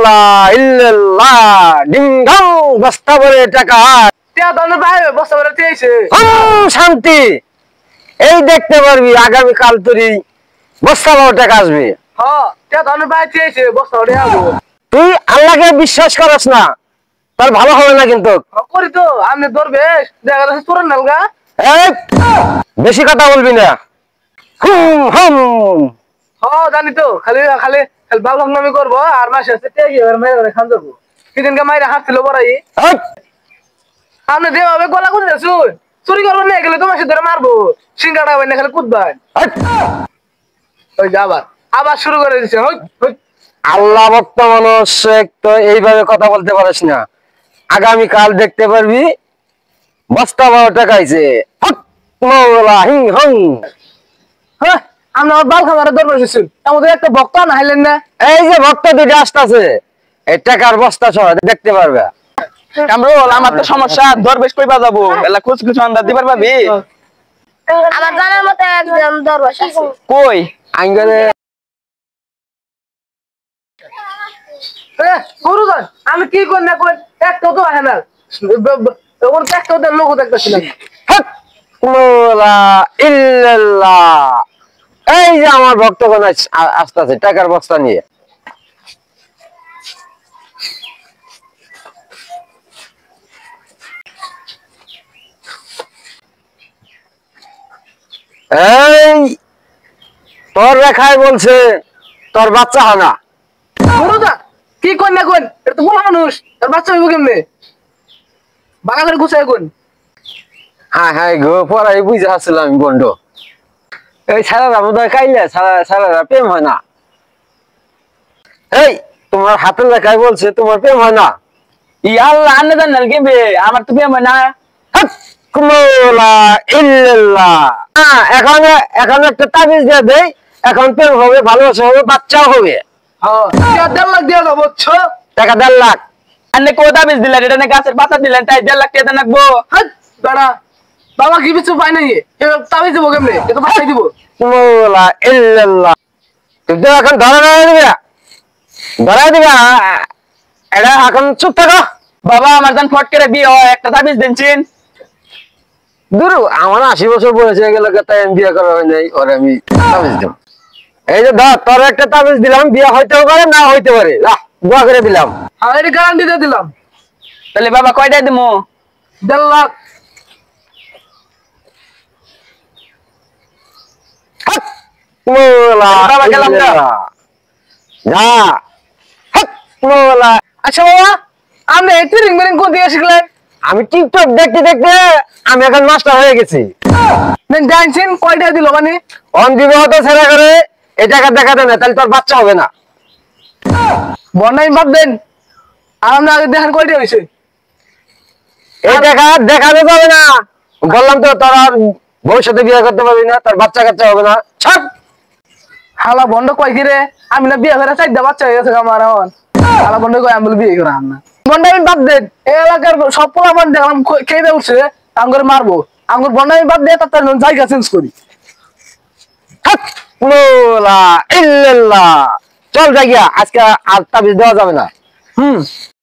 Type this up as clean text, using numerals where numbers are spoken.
লা ইল্লাল্লাহ ding dong বস্তা ভরে টাকা টিয়া দাও না ভাই বস্তা ভরে দিয়েছে শান্তি এই দেখতে পারবি আগামী কাল তোরই বস্তা ভরে টাকা আসবে হ্যাঁ টিয়া দাও না ভাই দিয়েছে বস্তা ভরে আবো তুই আল্লাহকে বিশ্বাস করস না তার ভালো হবে না কিন্তু করি তো আমি দরবেশ দেখা যাচ্ছে তোর নালগা এই বেশি কথা বলবি না হুম হুম হ্যাঁ জানি তো খালি খালি খালি বাল ভাঙনামি করবো আর মাসে আছে টিয়া কি এবার মাইরে খান যাবো সেদিনকে মাইরে হাসছিল বড়াই আপনি যেভাবে গলা কুদে শুন চুরি করবেন না গেলে তোমার সাথে মারবো সিঙ্গাটা হবে না খালি কুদবেন ওই যে আবার আবার শুরু করে দিচ্ছে আল্লাহ ভক্ত মানুষ তো এইভাবে কথা বলতে পারিস না আগামী কাল দেখতে পারবি বস্তা ভরে টাকা আইছে হিং হং হ্যাঁ আমরা বাল খামারে দরবার শুন আমাদের একটা ভক্ত না হাইলেন না এই যে ভক্ত দুইটা আসতেছে এই টাকার বস্তা সহ দেখতে পারবে কামরুল আমার তো সমস্যা দরবেশ কইবা যাবো এলা কুছ কিছু আন্দাজ দিবার পাবি আমার জানার মতে একজন দরবেশ আছে কই আঙ্গলে গুরুজন আমি কি করি না করি একটা তো আহে না ওর একটা ওদের লোক দেখতেছিলাম লা ইল্লাল্লাহ এই যে আমার ভক্তগণ আসতেছে টাকার বস্তা নিয়ে এই তোর রেখায় বলছে তোর বাচ্চা হয় না গুরুজন কি করি না করি এটা তো বলা মানুষ তার বাচ্চা হইব কেমনে বাগা করে গুছাই কোন হ্যাঁ হ্যাঁ গো পড়াই বুঝে আসছিলাম আমি বন্ড এই সারারা বোধ হয় কাইলে সারারা প্রেম হয় না এই তোমার হাতের লেখায় বলছে তোমার প্রেম হয় না ই আল্লাহ আন্নে জানাল কেবে আমার তো প্রেম হয় না এখন এখন একটা তাবিজ দিয়ে দেয় এখন প্রেম হবে ভালোবাসা হবে বাচ্চাও হবে হ্যাঁ 1.5 লাখ দিয়ে যাবো টাকা 1.5 লাখ আন্নে কো দাবিজ দিলেন এটা না গাছের পাতা দিলেন তাই 1.5 লাখ টাকা নাকবো দাঁড়া বাবা কি কিছু পাই নাই এবার তাবিজ দেবো কেমনে এটা বাচ্চাই দিব তুই তো এখন ধরা দিবা এটা এখন চুপ থাকো বাবা আমার জান ফট করে বিয়ে হয় একটা তাবিজ দিনছেন দূর আমার 80 বছর বয়স হয়ে গেল তাই আমি বিয়ে করা হয় নাই ওর আমি তাবিজ দেব এই যে ধর তোর একটা তাবিজ দিলাম বিয়ে হইতেও পারে না হইতে পারে দোয়া করে দিলাম আমি এটা গ্যারান্টি দিয়ে দিলাম তাহলে বাবা কয়টা দিমু 1.5 লাখ বাবা গেলাম না। আচ্ছা বাবা আপনি এই রিং মেরিং কোন দিয়ে শিখলেন আমি টিকটক দেখতে দেখতে আমি এখন মাস্টার হয়ে গেছি জানছেন কয়টা দিল মানে অন দিব হতো ছেড়া করে এই টাকা দেখাতে না তাহলে তোর বাচ্চা হবে না বন্যাই বাদ দেন আর আপনি আগে দেখেন কয়টা হয়েছে এই টাকা দেখাতে যাবে না বললাম তো তোর আর ভবিষ্যতে বিয়ে করতে পারবি না তোর বাচ্চা কাচ্চা হবে না ছাড় হালা বন্ধ কয় কি রে আমি না বিয়ে করে 4টা বাচ্চা হয়ে গেছে আমার এখন হালা বন্ধ কয় আমি বলে বিয়ে করে না বন্ডামি বাদ দেন এই এলাকার সব পোলা বন্ধ দেখলাম খেয়ে উঠছে আঙ্গুর মারবো আঙ্গুর বন্ডামি বাদ দিয়ে তার জায়গা চেঞ্জ করি চল যাই আজকে আর তাবিজ দেওয়া যাবে না